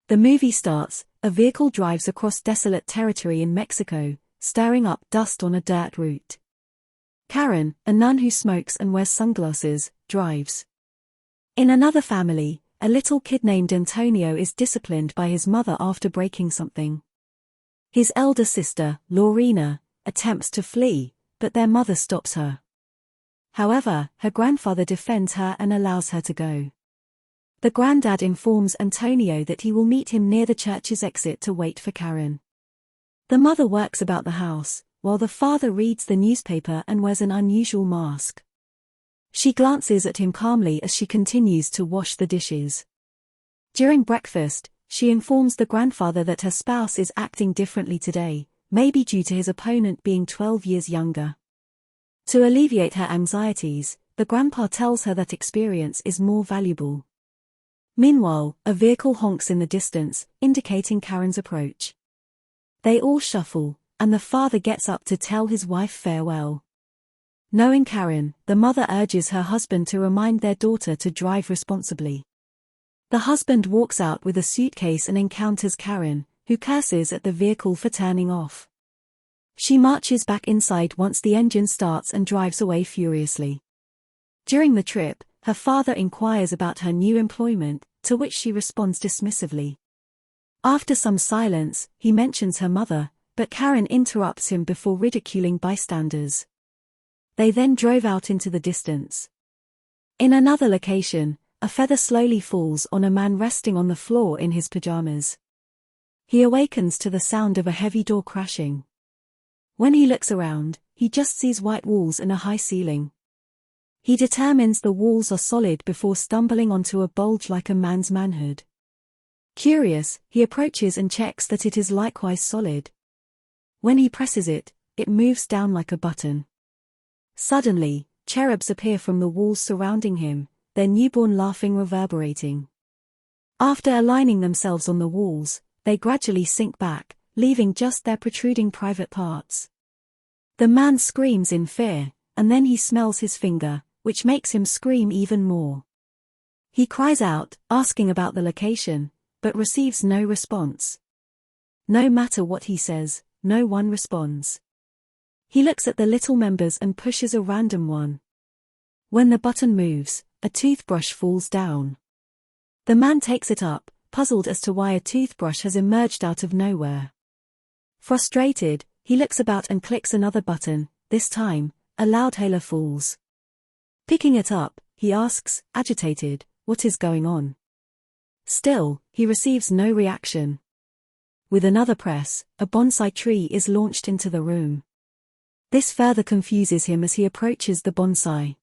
The movie starts, a vehicle drives across desolate territory in Mexico, stirring up dust on a dirt route. Karen, a nun who smokes and wears sunglasses, drives. In another family, a little kid named Antonio is disciplined by his mother after breaking something. His elder sister, Lorena, attempts to flee, but their mother stops her. However, her grandfather defends her and allows her to go. The granddad informs Antonio that he will meet him near the church's exit to wait for Karen. The mother works about the house, while the father reads the newspaper and wears an unusual mask. She glances at him calmly as she continues to wash the dishes. During breakfast, she informs the grandfather that her spouse is acting differently today, maybe due to his opponent being 12 years younger. To alleviate her anxieties, the grandpa tells her that experience is more valuable. Meanwhile, a vehicle honks in the distance, indicating Karen's approach. They all shuffle, and the father gets up to tell his wife farewell. Knowing Karen, the mother urges her husband to remind their daughter to drive responsibly. The husband walks out with a suitcase and encounters Karen, who curses at the vehicle for turning off. She marches back inside once the engine starts and drives away furiously. During the trip, her father inquires about her new employment, to which she responds dismissively. After some silence, he mentions her mother, but Karen interrupts him before ridiculing bystanders. They then drove out into the distance. In another location, a feather slowly falls on a man resting on the floor in his pajamas. He awakens to the sound of a heavy door crashing. When he looks around, he just sees white walls and a high ceiling. He determines the walls are solid before stumbling onto a bulge like a man's manhood. Curious, he approaches and checks that it is likewise solid. When he presses it, it moves down like a button. Suddenly, cherubs appear from the walls surrounding him, their newborn laughing reverberating. After aligning themselves on the walls, they gradually sink back, leaving just their protruding private parts. The man screams in fear, and then he smells his finger, which makes him scream even more. He cries out, asking about the location, but receives no response. No matter what he says, no one responds. He looks at the little members and pushes a random one. When the button moves, a toothbrush falls down. The man takes it up, puzzled as to why a toothbrush has emerged out of nowhere. Frustrated, he looks about and clicks another button. This time, a loudhailer falls. Picking it up, he asks, agitated, what is going on? Still, he receives no reaction. With another press, a bonsai tree is launched into the room. This further confuses him as he approaches the bonsai.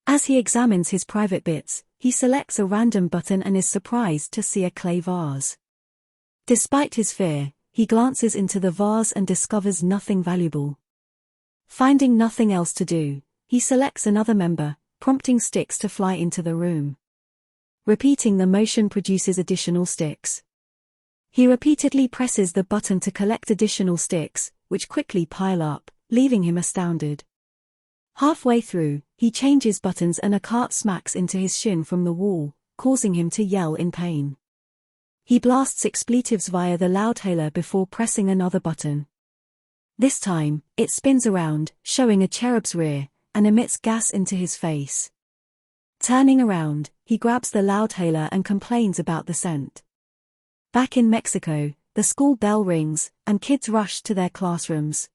As he examines his private bits, he selects a random button and is surprised to see a clay vase. Despite his fear, he glances into the vase and discovers nothing valuable. Finding nothing else to do, he selects another member, prompting sticks to fly into the room. Repeating the motion produces additional sticks. He repeatedly presses the button to collect additional sticks, which quickly pile up, leaving him astounded. Halfway through, he changes buttons and a cart smacks into his shin from the wall, causing him to yell in pain. He blasts expletives via the loudhailer before pressing another button. This time, it spins around, showing a cherub's rear, and emits gas into his face. Turning around, he grabs the loudhailer and complains about the scent. Back in Mexico, the school bell rings, and kids rush to their classrooms.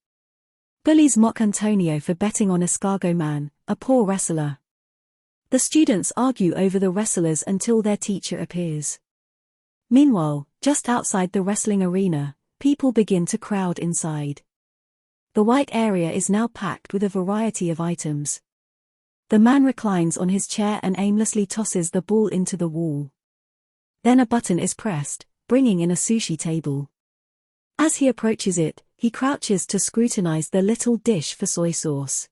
Bullies mock Antonio for betting on Escargot Man, a poor wrestler. The students argue over the wrestlers until their teacher appears. Meanwhile, just outside the wrestling arena, people begin to crowd inside. The white area is now packed with a variety of items. The man reclines on his chair and aimlessly tosses the ball into the wall. Then a button is pressed, bringing in a sushi table. As he approaches it, he crouches to scrutinize the little dish for soy sauce.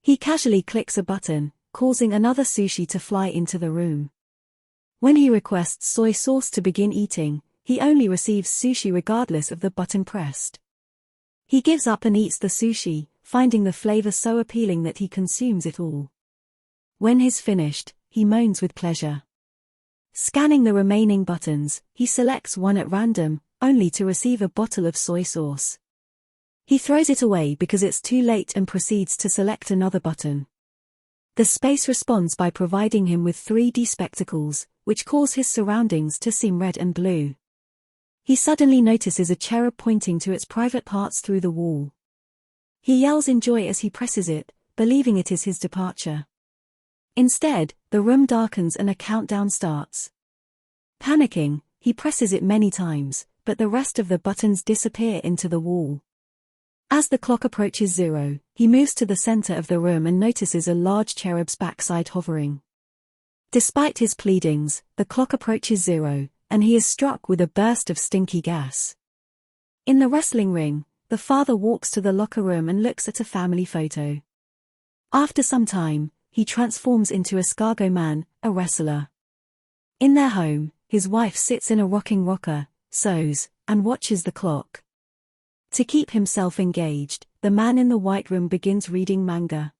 He casually clicks a button, causing another sushi to fly into the room. When he requests soy sauce to begin eating, he only receives sushi regardless of the button pressed. He gives up and eats the sushi, finding the flavor so appealing that he consumes it all. When he's finished, he moans with pleasure. Scanning the remaining buttons, he selects one at random, only to receive a bottle of soy sauce. He throws it away because it's too late and proceeds to select another button. The space responds by providing him with 3D spectacles, which cause his surroundings to seem red and blue. He suddenly notices a cherub pointing to its private parts through the wall. He yells in joy as he presses it, believing it is his departure. Instead, the room darkens and a countdown starts. Panicking, he presses it many times, but the rest of the buttons disappear into the wall. As the clock approaches 0, he moves to the center of the room and notices a large cherub's backside hovering. Despite his pleadings, the clock approaches 0, and he is struck with a burst of stinky gas. In the wrestling ring, the father walks to the locker room and looks at a family photo. After some time, he transforms into Escargot Man, a wrestler. In their home, his wife sits in a rocking rocker, sews, and watches the clock. To keep himself engaged, the man in the white room begins reading manga.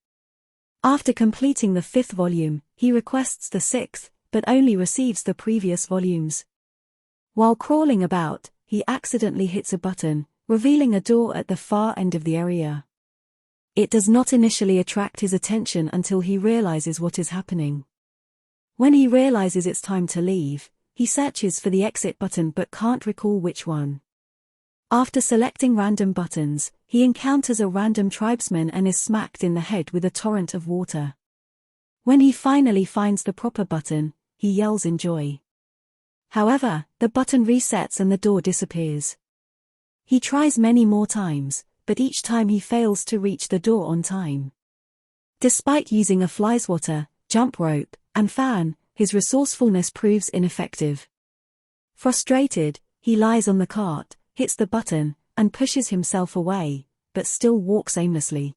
After completing the 5th volume, he requests the 6th, but only receives the previous volumes. While crawling about, he accidentally hits a button, revealing a door at the far end of the area. It does not initially attract his attention until he realizes what is happening. When he realizes it's time to leave, he searches for the exit button but can't recall which one. After selecting random buttons, he encounters a random tribesman and is smacked in the head with a torrent of water. When he finally finds the proper button, he yells in joy. However, the button resets and the door disappears. He tries many more times, but each time he fails to reach the door on time. Despite using a fly swatter, jump rope, and fan, his resourcefulness proves ineffective. Frustrated, he lies on the cart, hits the button, and pushes himself away, but still walks aimlessly.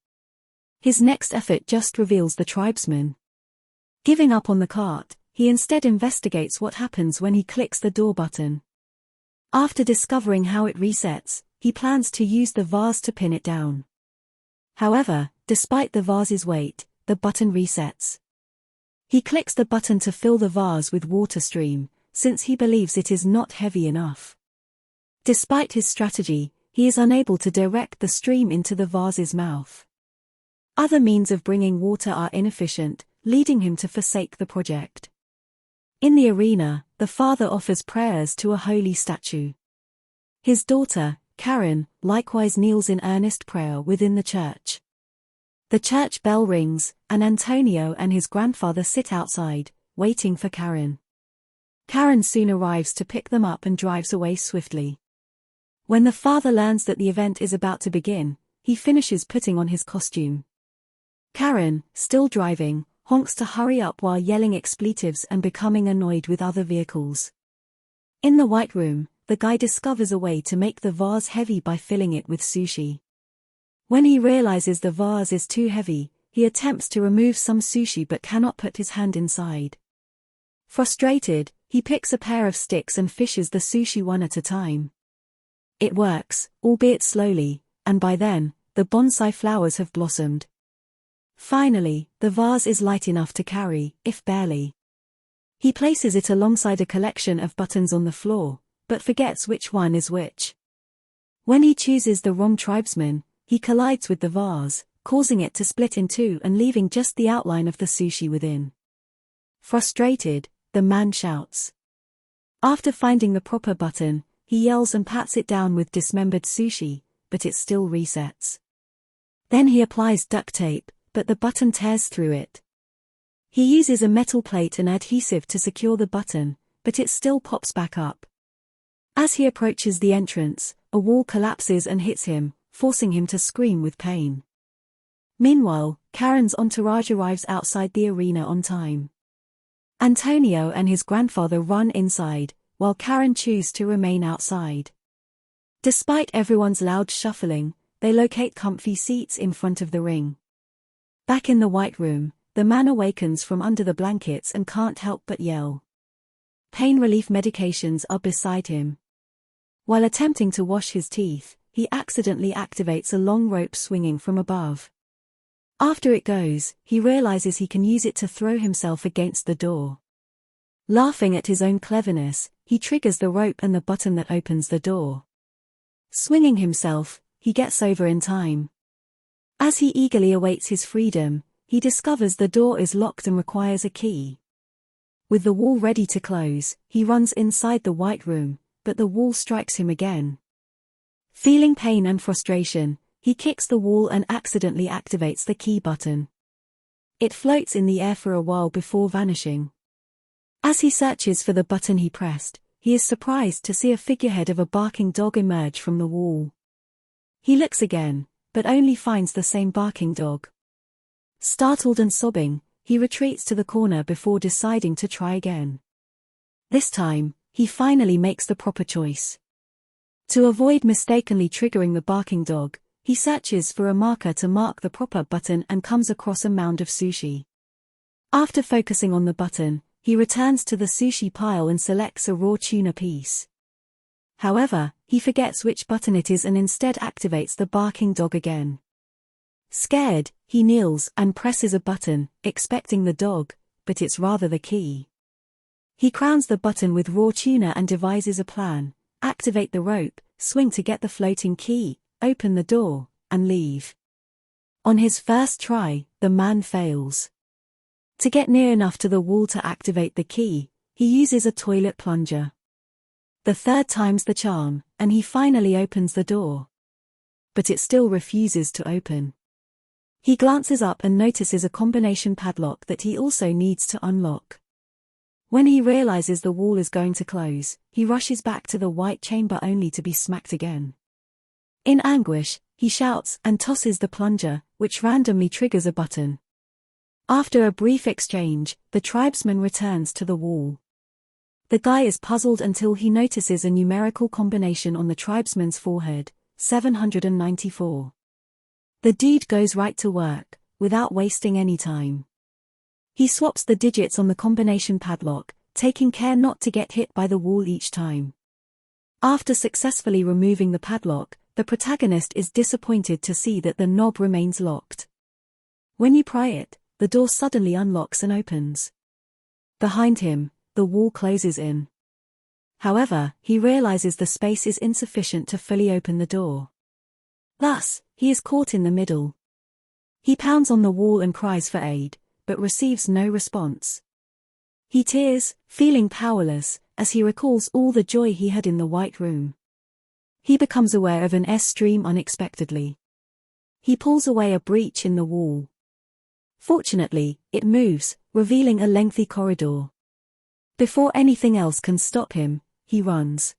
His next effort just reveals the tribesman. Giving up on the cart, he instead investigates what happens when he clicks the door button. After discovering how it resets, he plans to use the vase to pin it down. However, despite the vase's weight, the button resets. He clicks the button to fill the vase with water stream, since he believes it is not heavy enough. Despite his strategy, he is unable to direct the stream into the vase's mouth. Other means of bringing water are inefficient, leading him to forsake the project. In the arena, the father offers prayers to a holy statue. His daughter, Karen, likewise kneels in earnest prayer within the church. The church bell rings, and Antonio and his grandfather sit outside, waiting for Karen. Karen soon arrives to pick them up and drives away swiftly. When the father learns that the event is about to begin, he finishes putting on his costume. Karen, still driving, honks to hurry up while yelling expletives and becoming annoyed with other vehicles. In the white room, the guy discovers a way to make the vase heavy by filling it with sushi. When he realizes the vase is too heavy, he attempts to remove some sushi but cannot put his hand inside. Frustrated, he picks a pair of sticks and fishes the sushi one at a time. It works, albeit slowly, and by then, the bonsai flowers have blossomed. Finally, the vase is light enough to carry, if barely. He places it alongside a collection of buttons on the floor, but forgets which one is which. When he chooses the wrong tribesman, he collides with the vase, causing it to split in two and leaving just the outline of the sushi within. Frustrated, the man shouts. After finding the proper button, he yells and pats it down with dismembered sushi, but it still resets. Then he applies duct tape, but the button tears through it. He uses a metal plate and adhesive to secure the button, but it still pops back up. As he approaches the entrance, a wall collapses and hits him, forcing him to scream with pain. Meanwhile, Karen's entourage arrives outside the arena on time. Antonio and his grandfather run inside, while Karen chooses to remain outside. Despite everyone's loud shuffling, they locate comfy seats in front of the ring. Back in the white room, the man awakens from under the blankets and can't help but yell. Pain relief medications are beside him. While attempting to wash his teeth, he accidentally activates a long rope swinging from above. After it goes, he realizes he can use it to throw himself against the door. Laughing at his own cleverness, he triggers the rope and the button that opens the door. Swinging himself, he gets over in time. As he eagerly awaits his freedom, he discovers the door is locked and requires a key. With the wall ready to close, he runs inside the White Room, but the wall strikes him again. Feeling pain and frustration, he kicks the wall and accidentally activates the key button. It floats in the air for a while before vanishing. As he searches for the button he pressed, he is surprised to see a figurehead of a barking dog emerge from the wall. He looks again, but only finds the same barking dog. Startled and sobbing, he retreats to the corner before deciding to try again. This time, he finally makes the proper choice. To avoid mistakenly triggering the barking dog, he searches for a marker to mark the proper button and comes across a mound of sushi. After focusing on the button, he returns to the sushi pile and selects a raw tuna piece. However, he forgets which button it is and instead activates the barking dog again. Scared, he kneels and presses a button, expecting the dog, but it's rather the key. He crowns the button with raw tuna and devises a plan: activate the rope, swing to get the floating key, open the door, and leave. On his first try, the man fails. To get near enough to the wall to activate the key, he uses a toilet plunger. The third time's the charm, and he finally opens the door. But it still refuses to open. He glances up and notices a combination padlock that he also needs to unlock. When he realizes the wall is going to close, he rushes back to the White Chamber only to be smacked again. In anguish, he shouts and tosses the plunger, which randomly triggers a button. After a brief exchange, the tribesman returns to the wall. The guy is puzzled until he notices a numerical combination on the tribesman's forehead: 794. The dude goes right to work, without wasting any time. He swaps the digits on the combination padlock, taking care not to get hit by the wall each time. After successfully removing the padlock, the protagonist is disappointed to see that the knob remains locked. When you pry it, the door suddenly unlocks and opens. Behind him, the wall closes in. However, he realizes the space is insufficient to fully open the door. Thus, he is caught in the middle. He pounds on the wall and cries for aid, but receives no response. He tears, feeling powerless, as he recalls all the joy he had in the White Room. He becomes aware of an S-stream unexpectedly. He pulls away a breach in the wall. Fortunately, it moves, revealing a lengthy corridor. Before anything else can stop him, he runs.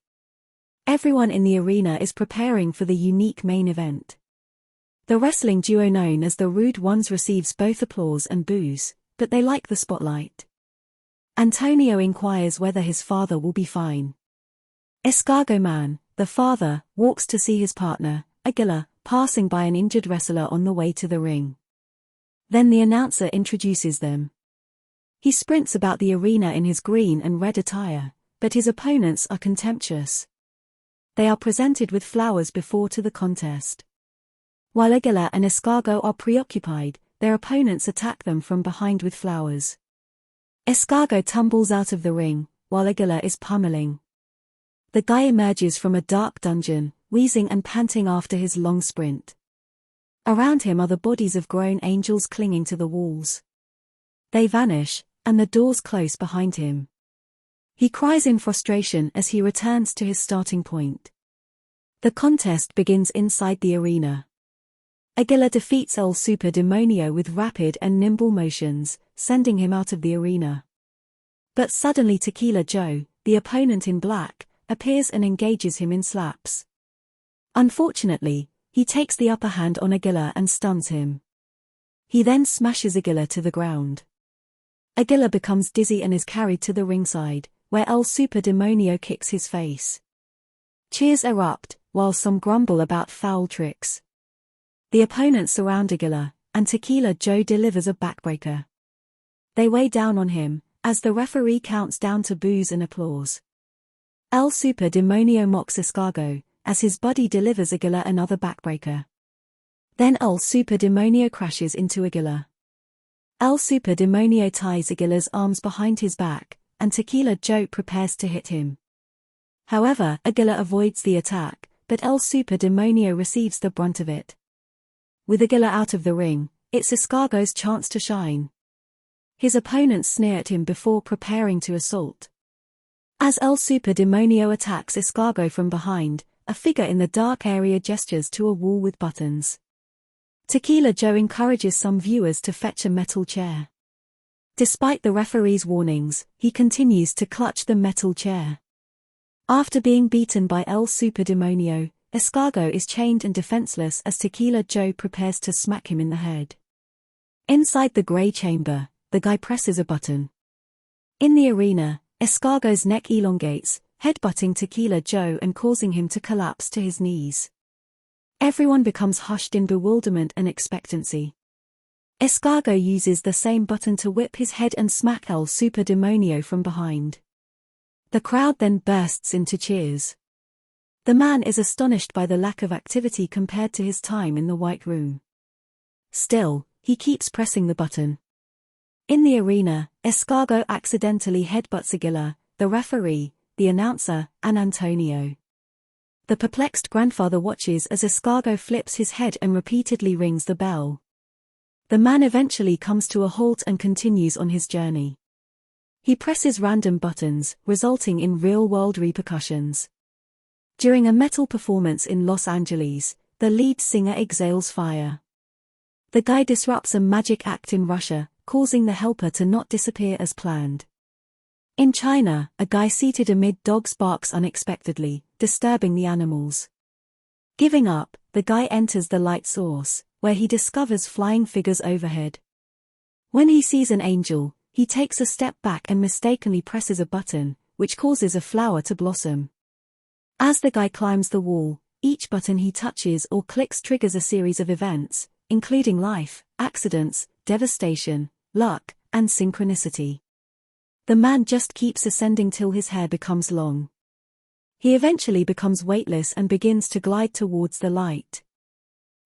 Everyone in the arena is preparing for the unique main event. The wrestling duo known as the Rude Ones receives both applause and boos, but they like the spotlight. Antonio inquires whether his father will be fine. Escargot Man, the father, walks to see his partner, Aguila, passing by an injured wrestler on the way to the ring. Then the announcer introduces them. He sprints about the arena in his green and red attire, but his opponents are contemptuous. They are presented with flowers before to the contest. While Aguila and Escargot are preoccupied, their opponents attack them from behind with flowers. Escargot tumbles out of the ring, while Aguila is pummeling. The guy emerges from a dark dungeon, wheezing and panting after his long sprint. Around him are the bodies of grown angels clinging to the walls. They vanish, and the doors close behind him. He cries in frustration as he returns to his starting point. The contest begins inside the arena. Aguila defeats El Super Demonio with rapid and nimble motions, sending him out of the arena. But suddenly Tequila Joe, the opponent in black, appears and engages him in slaps. Unfortunately, he takes the upper hand on Aguila and stuns him. He then smashes Aguila to the ground. Aguila becomes dizzy and is carried to the ringside, where El Super Demonio kicks his face. Cheers erupt, while some grumble about foul tricks. The opponents surround Aguila, and Tequila Joe delivers a backbreaker. They weigh down on him, as the referee counts down to boos and applause. El Super Demonio mocks Escargot, as his buddy delivers Aguila another backbreaker. Then El Super Demonio crashes into Aguila. El Super Demonio ties Aguila's arms behind his back, and Tequila Joe prepares to hit him. However, Aguila avoids the attack, but El Super Demonio receives the brunt of it. With Aguila out of the ring, it's Escargo's chance to shine. His opponents sneer at him before preparing to assault. As El Super Demonio attacks Escargo from behind, a figure in the dark area gestures to a wall with buttons. Tequila Joe encourages some viewers to fetch a metal chair. Despite the referee's warnings, he continues to clutch the metal chair. After being beaten by El Super Demonio, Escargo is chained and defenseless as Tequila Joe prepares to smack him in the head. Inside the gray chamber, the guy presses a button. In the arena, Escargo's neck elongates, headbutting Tequila Joe and causing him to collapse to his knees. Everyone becomes hushed in bewilderment and expectancy. Escargo uses the same button to whip his head and smack El Super Demonio from behind. The crowd then bursts into cheers. The man is astonished by the lack of activity compared to his time in the White Room. Still, he keeps pressing the button. In the arena, Escargo accidentally headbutts Aguila, the referee, the announcer, and Antonio. The perplexed grandfather watches as Escargo flips his head and repeatedly rings the bell. The man eventually comes to a halt and continues on his journey. He presses random buttons, resulting in real-world repercussions. During a metal performance in Los Angeles, the lead singer exhales fire. The guy disrupts a magic act in Russia, causing the helper to not disappear as planned. In China, a guy seated amid dogs barks unexpectedly, disturbing the animals. Giving up, the guy enters the light source, where he discovers flying figures overhead. When he sees an angel, he takes a step back and mistakenly presses a button, which causes a flower to blossom. As the guy climbs the wall, each button he touches or clicks triggers a series of events, including life, accidents, devastation, luck, and synchronicity. The man just keeps ascending till his hair becomes long. He eventually becomes weightless and begins to glide towards the light.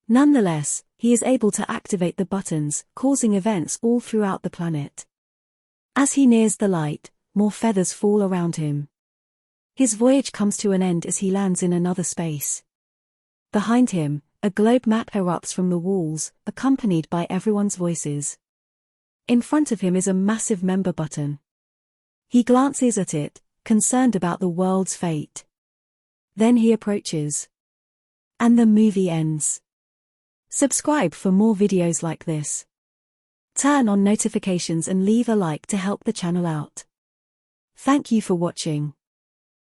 Nonetheless, he is able to activate the buttons, causing events all throughout the planet. As he nears the light, more feathers fall around him. His voyage comes to an end as he lands in another space. Behind him, a globe map erupts from the walls, accompanied by everyone's voices. In front of him is a massive member button. He glances at it, concerned about the world's fate. Then he approaches. And the movie ends. Subscribe for more videos like this. Turn on notifications and leave a like to help the channel out. Thank you for watching.